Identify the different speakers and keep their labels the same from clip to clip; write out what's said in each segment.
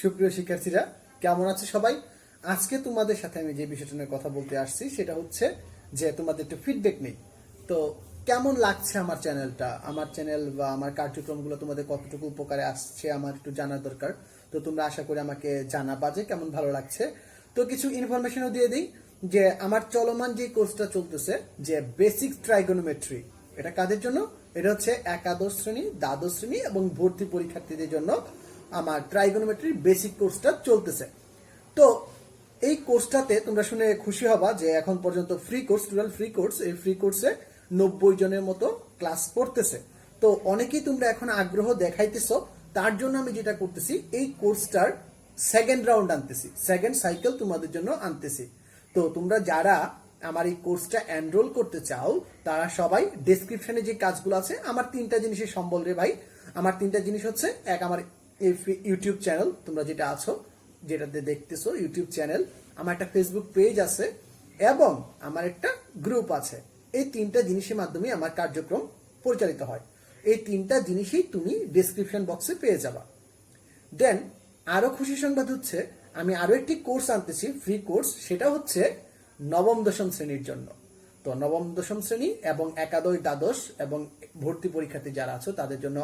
Speaker 1: সুপ্রিয় শিক্ষার্থীরা, কেমন আছো সবাই? আজকে তোমাদের সাথে আমি যে বিষয়টা নিয়ে কথা বলতে আসছি সেটা হচ্ছে যে তোমাদের একটু ফিডব্যাক নেই। তো কেমন লাগছে আমার চ্যানেলটা, আমার চ্যানেল বা আমার কার্যক্রমগুলো তোমাদের কতটুকু উপকারে আসছে আমার একটু জানার দরকার। তো তোমরা আশা করি আমাকে জানাবা যে কেমন ভালো লাগছে। তো কিছু ইনফরমেশনও দিয়ে দিই যে আমার চলমান যে কোর্সটা চলতেছে যে বেসিক ট্রাইগোনোমেট্রি, এটা কাদের জন্য? এটা হচ্ছে একাদশ শ্রেণী, দ্বাদশ শ্রেণী এবং ভর্তি পরীক্ষার্থীদের জন্য আমার ট্রাইগোনোমেট্রির বেসিক কোর্সটা চলতেছে। তো এই কোর্সটাতে তোমরা শুনে খুশি হবা যে এখন পর্যন্ত free course, total free course, এই ফ্রি কোর্সে 90 জনের মতো ক্লাস করতেছে। তো অনেকেই তোমরা এখন আগ্রহ দেখাইতেছো, তার জন্য আমি যেটা করতেছি এই কোর্সটার সেকেন্ড রাউন্ড আনতেছি, সেকেন্ড সাইকেল তোমাদের জন্য আনতেছি। তো তোমরা যারা আমার এই কোর্সটা এনরোল করতে চাও তারা সবাই ডেসক্রিপশনে যে কাজগুলো আছে, আমার 3টা জিনিসের সম্বল রে ভাই। আমার 3টা জিনিস হচ্ছে, এক, আমার ইউটিউব চ্যানেল তোমরা যেটা আছো, যেটাতে দেখতেছো ইউটিউব চ্যানেল, আমার একটা ফেসবুক পেজ আছে এবং আমার একটা গ্রুপ আছে। এই 3টা জিনিসের মাধ্যমে আমার কার্যক্রম পরিচালিত হয়। এই 3টা জিনিসই তুমি ডেসক্রিপশন বক্সে পেয়ে যাবা। দেন আরো খুশি সংবাদ হচ্ছে আমি আরো একটি কোর্স আনতেছি, ফ্রি কোর্স, সেটা হচ্ছে নবম দশম শ্রেণীর জন্য। তো নবম দশম শ্রেণী এবং একাদশ দ্বাদশ এবং ভর্তি পরীক্ষার্থী যারা আছো তাদের জন্য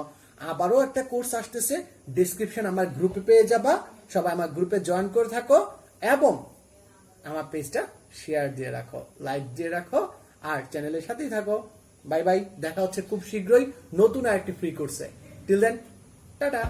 Speaker 1: আবারও একটা কোর্স আসতেছে। ডেসক্রিপশন আমার গ্রুপে পেয়ে যাবা, সবাই আমার গ্রুপে জয়েন করে থাকো এবং আমার পেজটা শেয়ার দিয়ে রাখো, লাইক দিয়ে রাখো আর চ্যানেলের সাথেই থাকো। বাই বাই, দেখা হচ্ছে খুব শীঘ্রই নতুন আরেকটি ফ্রি কোর্সে। Till then, tata.